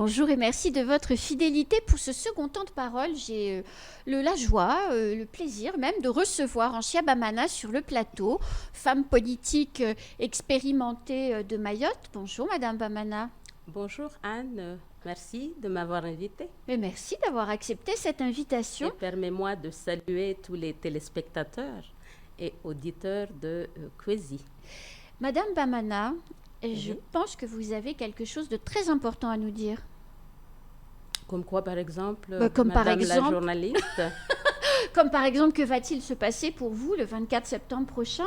bonjour et merci de votre fidélité pour ce second temps de parole. J'ai la joie, le plaisir même de recevoir Anchia Bamana sur le plateau, femme politique expérimentée de Mayotte. Bonjour Madame Bamana. Bonjour Anne, merci de m'avoir invitée. Mais merci d'avoir accepté cette invitation. Et permets-moi de saluer tous les téléspectateurs et auditeurs de Kwezi. Madame Bamana, je pense que vous avez quelque chose de très important à nous dire. Comme quoi, par exemple, comme Madame par exemple, la journaliste comme par exemple, que va-t-il se passer pour vous le 24 septembre prochain?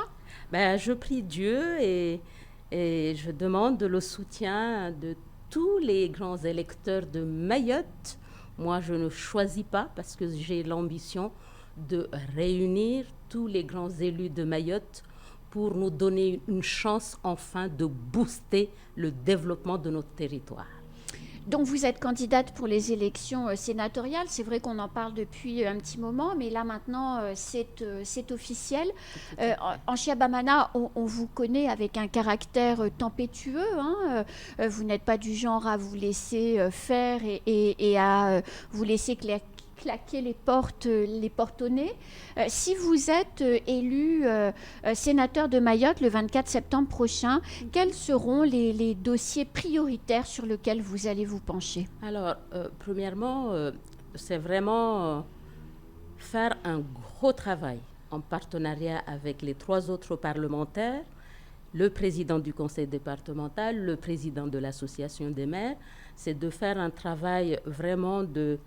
Je prie Dieu et je demande le soutien de tous les grands électeurs de Mayotte. Moi, je ne choisis pas parce que j'ai l'ambition de réunir tous les grands élus de Mayotte pour nous donner une chance enfin de booster le développement de notre territoire. Donc vous êtes candidate pour les élections sénatoriales. C'est vrai qu'on en parle depuis un petit moment, mais là maintenant c'est officiel. Anchia Bamana, on vous connaît avec un caractère tempétueux. Vous n'êtes pas du genre à vous laisser faire et à vous laisser claquer les portes au nez. Si vous êtes élu sénateur de Mayotte le 24 septembre prochain, quels seront les dossiers prioritaires sur lesquels vous allez vous pencher? Alors, premièrement, c'est vraiment faire un gros travail en partenariat avec les 3 autres parlementaires, le président du conseil départemental, le président de l'association des maires. C'est de faire un travail vraiment de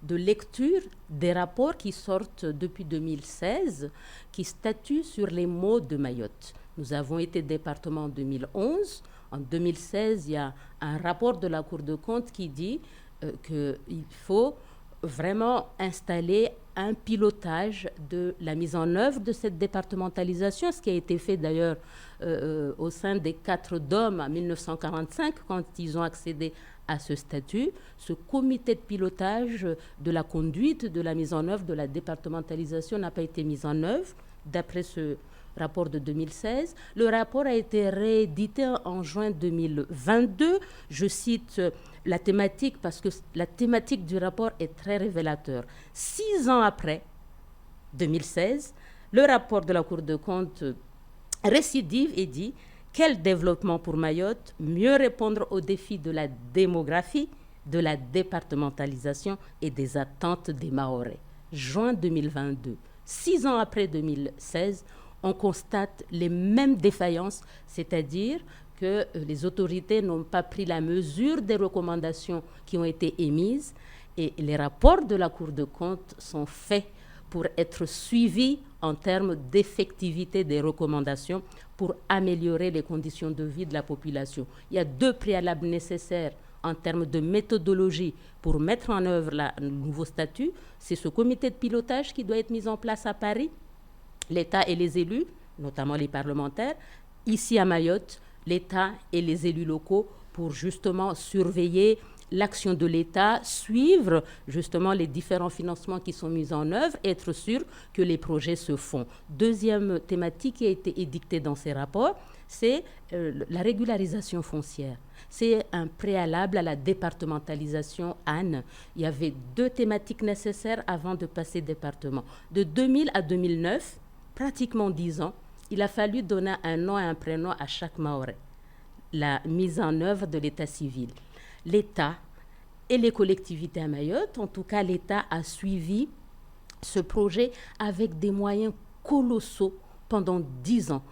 lecture des rapports qui sortent depuis 2016, qui statuent sur les maux de Mayotte. Nous avons été département en 2011. En 2016, il y a un rapport de la Cour des comptes qui dit qu'il faut vraiment installer un pilotage de la mise en œuvre de cette départementalisation, ce qui a été fait d'ailleurs au sein des 4 DOM en 1945, quand ils ont accédé à ce statut. Ce comité de pilotage de la conduite de la mise en œuvre de la départementalisation n'a pas été mis en œuvre, d'après ce rapport de 2016. Le rapport a été réédité en juin 2022. Je cite la thématique parce que la thématique du rapport est très révélateur. 6 ans après 2016, le rapport de la Cour des comptes récidive et dit: quel développement pour Mayotte? Mieux répondre aux défis de la démographie, de la départementalisation et des attentes des Mahorais. Juin 2022. 6 ans après 2016, on constate les mêmes défaillances, c'est-à-dire que les autorités n'ont pas pris la mesure des recommandations qui ont été émises et les rapports de la Cour des comptes sont faits pour être suivis en termes d'effectivité des recommandations pour améliorer les conditions de vie de la population. Il y a 2 préalables nécessaires en termes de méthodologie pour mettre en œuvre le nouveau statut. C'est ce comité de pilotage qui doit être mis en place à Paris, l'État et les élus, notamment les parlementaires. Ici à Mayotte, l'État et les élus locaux pour justement surveiller l'action de l'État, suivre justement les différents financements qui sont mis en œuvre, être sûr que les projets se font. Deuxième thématique qui a été édictée dans ces rapports, c'est la régularisation foncière. C'est un préalable à la départementalisation, Anne. Il y avait 2 thématiques nécessaires avant de passer département. De 2000 à 2009, pratiquement 10 ans, il a fallu donner un nom et un prénom à chaque Mahorais. La mise en œuvre de l'état civil. L'État et les collectivités à Mayotte, en tout cas l'État a suivi ce projet avec des moyens colossaux pendant 10 ans.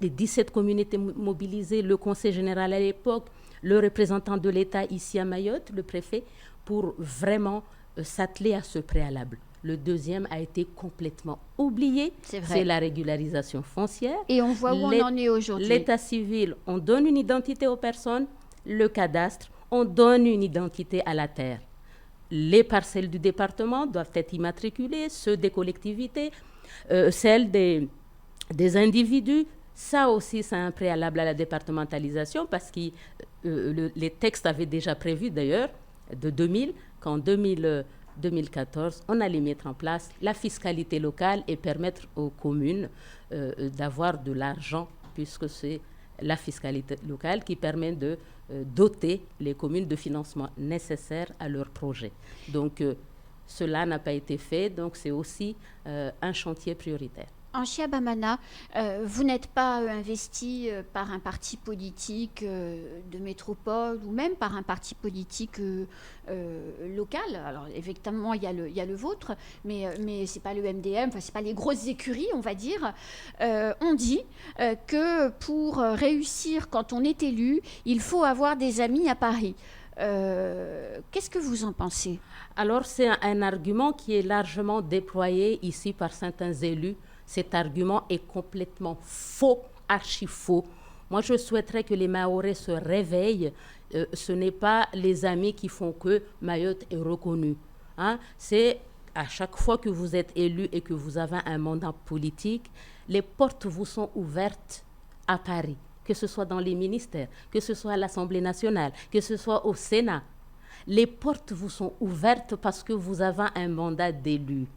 Les 17 communautés mobilisées, le conseil général à l'époque, le représentant de l'État ici à Mayotte, le préfet, pour vraiment s'atteler à ce préalable. Le deuxième a été complètement oublié, c'est la régularisation foncière. Et on voit où on en est aujourd'hui. L'état civil, on donne une identité aux personnes, le cadastre, on donne une identité à la terre. Les parcelles du département doivent être immatriculées, ceux des collectivités, celles des individus. Ça aussi, c'est un préalable à la départementalisation parce que les textes avaient déjà prévu d'ailleurs, de 2000, qu'en 2014, on allait mettre en place la fiscalité locale et permettre aux communes d'avoir de l'argent puisque c'est la fiscalité locale qui permet de doter les communes de financement nécessaires à leurs projets. Donc, cela n'a pas été fait, donc c'est aussi un chantier prioritaire. Anchia Bamana, vous n'êtes pas investi par un parti politique de métropole ou même par un parti politique local. Alors évidemment, il y a le vôtre, mais ce n'est pas le MDM, enfin, ce n'est pas les grosses écuries, on va dire. On dit que pour réussir quand on est élu, il faut avoir des amis à Paris. Qu'est-ce que vous en pensez? Alors c'est un argument qui est largement déployé ici par certains élus. Cet argument est complètement faux, archi faux. Moi, je souhaiterais que les Mahorais se réveillent. Ce n'est pas les amis qui font que Mayotte est reconnue. Hein? C'est à chaque fois que vous êtes élu et que vous avez un mandat politique, les portes vous sont ouvertes à Paris, que ce soit dans les ministères, que ce soit à l'Assemblée nationale, que ce soit au Sénat. Les portes vous sont ouvertes parce que vous avez un mandat d'élu.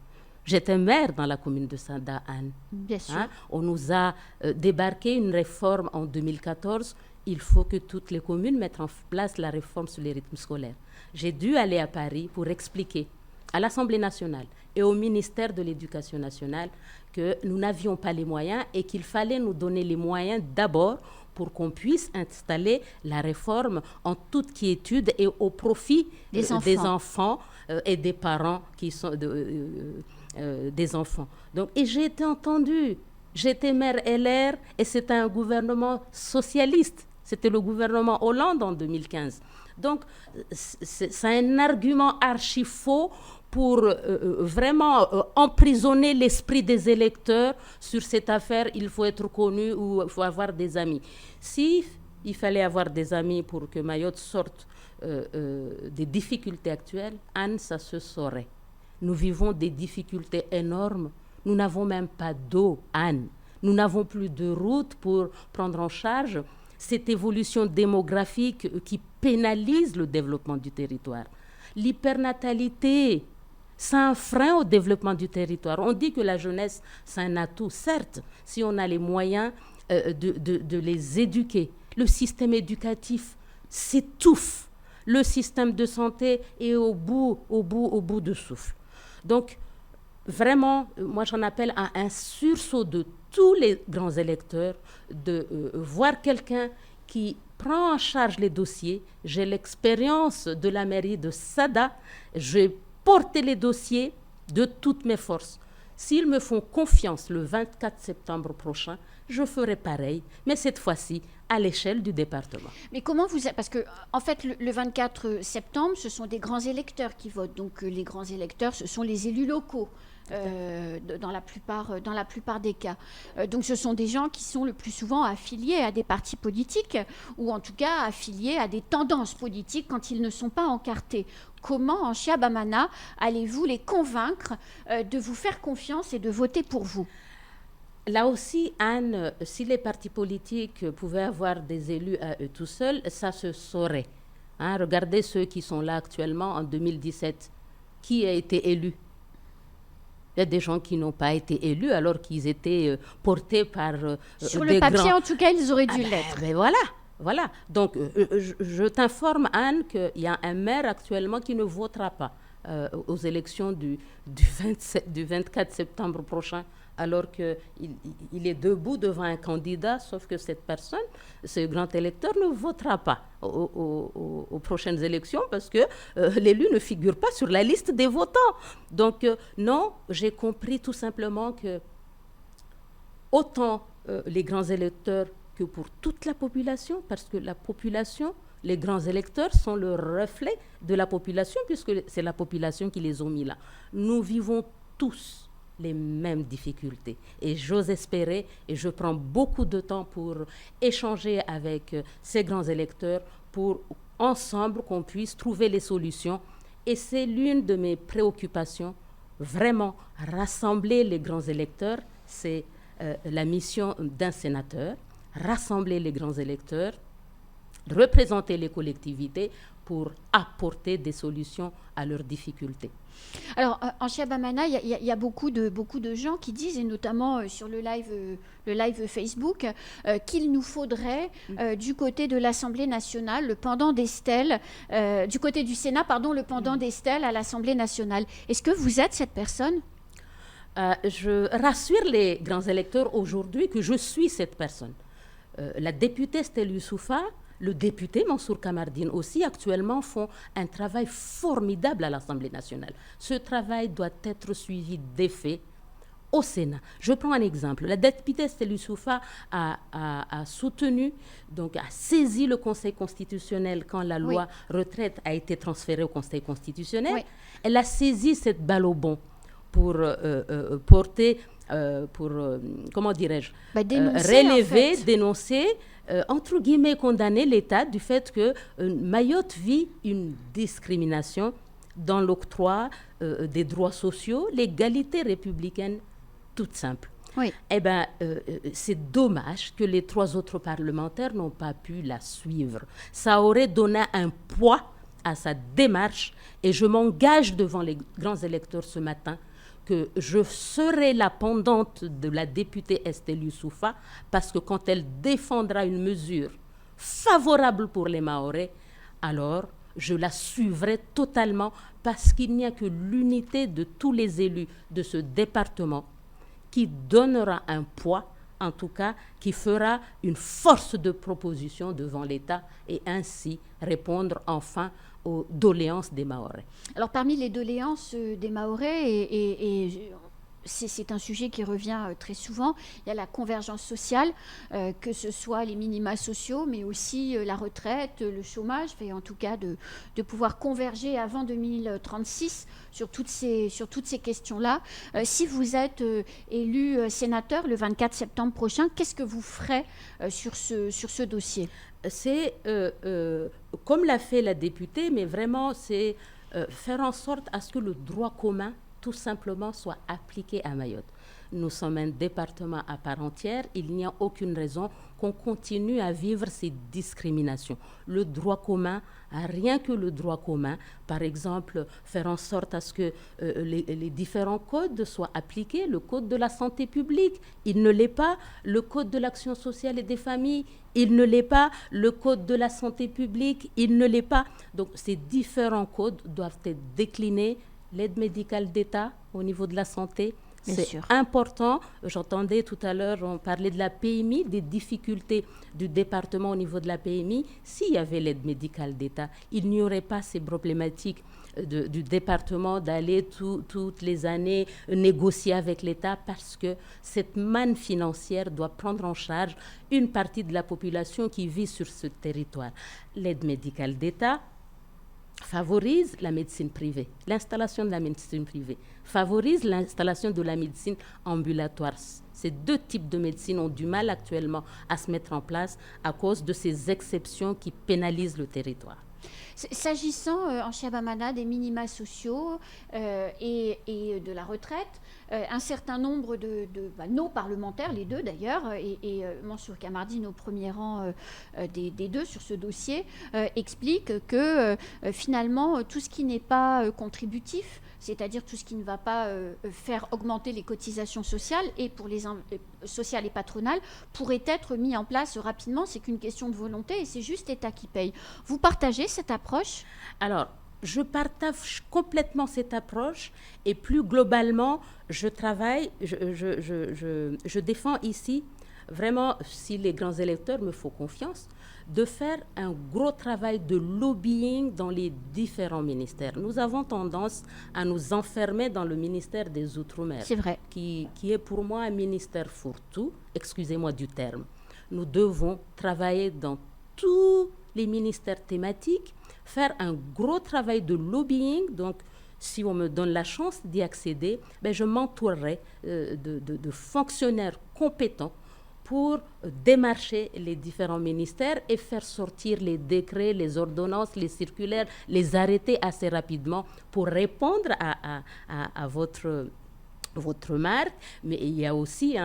J'étais maire dans la commune de Saint-Da-Anne. Bien sûr. Hein? On nous a débarqué une réforme en 2014. Il faut que toutes les communes mettent en place la réforme sur les rythmes scolaires. J'ai dû aller à Paris pour expliquer à l'Assemblée nationale et au ministère de l'Éducation nationale que nous n'avions pas les moyens et qu'il fallait nous donner les moyens d'abord pour qu'on puisse installer la réforme en toute quiétude et au profit des enfants et des parents qui sont des enfants. Donc, et j'ai été entendue. J'étais maire LR et c'était un gouvernement socialiste. C'était le gouvernement Hollande en 2015. Donc, c'est un argument archi faux pour vraiment emprisonner l'esprit des électeurs sur cette affaire. Il faut être connu ou il faut avoir des amis. Si il fallait avoir des amis pour que Mayotte sorte des difficultés actuelles, Anne, ça se saurait. Nous vivons des difficultés énormes. Nous n'avons même pas d'eau, Anne. Nous n'avons plus de route pour prendre en charge cette évolution démographique qui pénalise le développement du territoire. L'hypernatalité, c'est un frein au développement du territoire. On dit que la jeunesse, c'est un atout. Certes, si on a les moyens de les éduquer. Le système éducatif s'étouffe. Le système de santé est au bout de souffle. Donc, vraiment, moi j'en appelle à un sursaut de tous les grands électeurs, de voir quelqu'un qui prend en charge les dossiers. J'ai l'expérience de la mairie de Sada. J'ai porté les dossiers de toutes mes forces. S'ils me font confiance le 24 septembre prochain, je ferai pareil, mais cette fois-ci à l'échelle du département. Mais comment vous... Parce que, en fait, le 24 septembre, ce sont des grands électeurs qui votent. Donc, les grands électeurs, ce sont les élus locaux. Dans la plupart des cas. Donc ce sont des gens qui sont le plus souvent affiliés à des partis politiques ou en tout cas affiliés à des tendances politiques quand ils ne sont pas encartés. Comment, Anchia Bamana, allez-vous les convaincre de vous faire confiance et de voter pour vous? Là aussi, Anne, si les partis politiques pouvaient avoir des élus à eux tout seuls, ça se saurait. Hein, regardez ceux qui sont là actuellement en 2017. Qui a été élu? Il y a des gens qui n'ont pas été élus alors qu'ils étaient portés par sur le papier, en tout cas, ils auraient dû l'être. Ben voilà. Donc, je t'informe, Anne, qu'il y a un maire actuellement qui ne votera pas aux élections du 24 septembre prochain, alors qu'il est debout devant un candidat, sauf que cette personne, ce grand électeur, ne votera pas aux prochaines élections parce que l'élu ne figure pas sur la liste des votants. Donc, non, j'ai compris tout simplement que autant les grands électeurs que pour toute la population, parce que la population, les grands électeurs sont le reflet de la population puisque c'est la population qui les a mis là. Nous vivons tous les mêmes difficultés. Et j'ose espérer, et je prends beaucoup de temps pour échanger avec ces grands électeurs pour ensemble qu'on puisse trouver les solutions. Et c'est l'une de mes préoccupations, vraiment rassembler les grands électeurs. C'est la mission d'un sénateur, rassembler les grands électeurs, représenter les collectivités pour apporter des solutions à leurs difficultés. Alors, en Chiabamana, il y a beaucoup de gens qui disent, et notamment sur le live Facebook, qu'il nous faudrait, du côté de l'Assemblée nationale, le pendant d'Estelle, du côté du Sénat, pardon, le pendant d'Estelle à l'Assemblée nationale. Est-ce que vous êtes cette personne ? Je rassure les grands électeurs aujourd'hui que je suis cette personne. La députée Estelle Youssoufa, le député Mansour Kamardine aussi, actuellement, font un travail formidable à l'Assemblée nationale. Ce travail doit être suivi d'effets au Sénat. Je prends un exemple. La députée Estelle Youssoufa a soutenu, donc a saisi le Conseil constitutionnel quand la loi retraite a été transférée au Conseil constitutionnel. Oui. Elle a saisi cette balle au bond pour porter, comment dirais-je, relever, en fait, dénoncer, entre guillemets, condamner l'État du fait que Mayotte vit une discrimination dans l'octroi des droits sociaux, l'égalité républicaine toute simple. Oui. Eh bien, c'est dommage que les 3 autres parlementaires n'ont pas pu la suivre. Ça aurait donné un poids à sa démarche et je m'engage devant les grands électeurs ce matin que je serai la pendante de la députée Estelle Youssoufa parce que quand elle défendra une mesure favorable pour les Mahorais, alors je la suivrai totalement parce qu'il n'y a que l'unité de tous les élus de ce département qui donnera un poids, en tout cas, qui fera une force de proposition devant l'État et ainsi répondre enfin aux doléances des Mahorais. Alors, parmi les doléances des Mahorais, et c'est un sujet qui revient très souvent, il y a la convergence sociale, que ce soit les minima sociaux, mais aussi la retraite, le chômage, en tout cas de pouvoir converger avant 2036 sur toutes ces questions-là. Si vous êtes élu sénateur le 24 septembre prochain, qu'est-ce que vous ferez sur ce dossier ? C'est comme l'a fait la députée, mais vraiment c'est faire en sorte à ce que le droit commun tout simplement soit appliqué à Mayotte. Nous sommes un département à part entière, il n'y a aucune raison qu'on continue à vivre ces discriminations. Le droit commun, rien que le droit commun, par exemple, faire en sorte à ce que les différents codes soient appliqués. Le code de la santé publique, il ne l'est pas. Le code de l'action sociale et des familles, il ne l'est pas. Le code de la santé publique, il ne l'est pas. Donc ces différents codes doivent être déclinés. L'aide médicale d'État au niveau de la santé, c'est important. J'entendais tout à l'heure, on parlait de la PMI, des difficultés du département au niveau de la PMI. S'il y avait l'aide médicale d'État, il n'y aurait pas ces problématiques du département d'aller toutes les années négocier avec l'État parce que cette manne financière doit prendre en charge une partie de la population qui vit sur ce territoire. L'aide médicale d'État favorise la médecine privée, l'installation de la médecine privée, favorise l'installation de la médecine ambulatoire. Ces 2 types de médecine ont du mal actuellement à se mettre en place à cause de ces exceptions qui pénalisent le territoire. S'agissant en Chiabamana des minima sociaux et de la retraite, un certain nombre de nos parlementaires, les 2 d'ailleurs, et Mansour Kamardine au premier rang des 2 sur ce dossier, expliquent que finalement tout ce qui n'est pas contributif, c'est-à-dire tout ce qui ne va pas faire augmenter les cotisations sociales et pour les sociales et patronales, pourrait être mis en place rapidement. C'est qu'une question de volonté et c'est juste l'État qui paye. Vous partagez cette approche ? Alors, je partage complètement cette approche et plus globalement, je travaille, je défends ici vraiment, si les grands électeurs me font confiance, de faire un gros travail de lobbying dans les différents ministères. Nous avons tendance à nous enfermer dans le ministère des Outre-mer. C'est vrai. Qui est pour moi un ministère fourre-tout, excusez-moi du terme. Nous devons travailler dans tous les ministères thématiques, faire un gros travail de lobbying. Donc, si on me donne la chance d'y accéder, je m'entourerai de fonctionnaires compétents pour démarcher les différents ministères et faire sortir les décrets, les ordonnances, les circulaires, les arrêtés assez rapidement pour répondre à votre marque. Mais il y a aussi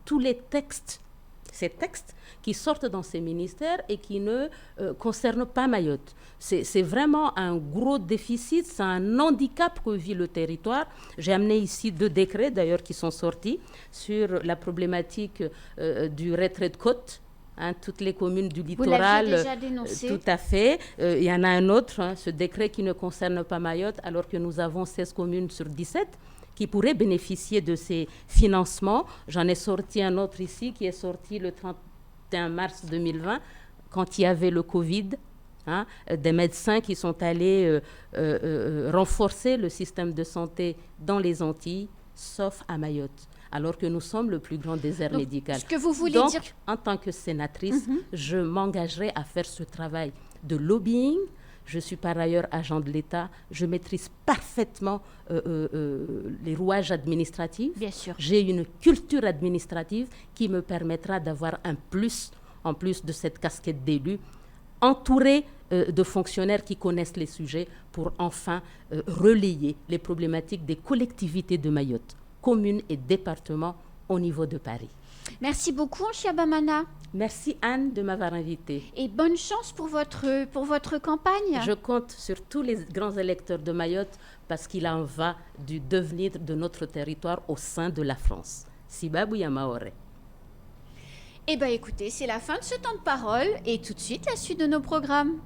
tous les textes ces textes qui sortent dans ces ministères et qui ne concernent pas Mayotte. C'est vraiment un gros déficit, c'est un handicap que vit le territoire. J'ai amené ici 2 décrets d'ailleurs qui sont sortis sur la problématique du retrait de côte. Toutes les communes du littoral. Vous l'aviez déjà dénoncé. Tout à fait. Il y en a un autre, ce décret qui ne concerne pas Mayotte, alors que nous avons 16 communes sur 17 qui pourraient bénéficier de ces financements. J'en ai sorti un autre ici qui est sorti le 31 mars 2020, quand il y avait le Covid. Des médecins qui sont allés renforcer le système de santé dans les Antilles, sauf à Mayotte, alors que nous sommes le plus grand désert médical. Ce que vous voulez Donc, dire... en tant que sénatrice, je m'engagerai à faire ce travail de lobbying. Je suis par ailleurs agent de l'État. Je maîtrise parfaitement les rouages administratifs. Bien sûr. J'ai une culture administrative qui me permettra d'avoir un plus, en plus de cette casquette d'élu, entouré de fonctionnaires qui connaissent les sujets pour enfin relayer les problématiques des collectivités de Mayotte, communes et départements au niveau de Paris. Merci beaucoup, Anchia Bamana. Merci Anne de m'avoir invitée. Et bonne chance pour votre campagne. Je compte sur tous les grands électeurs de Mayotte parce qu'il en va du devenir de notre territoire au sein de la France. Sibabou Yamaore. Eh bien écoutez, c'est la fin de ce temps de parole et tout de suite la suite de nos programmes.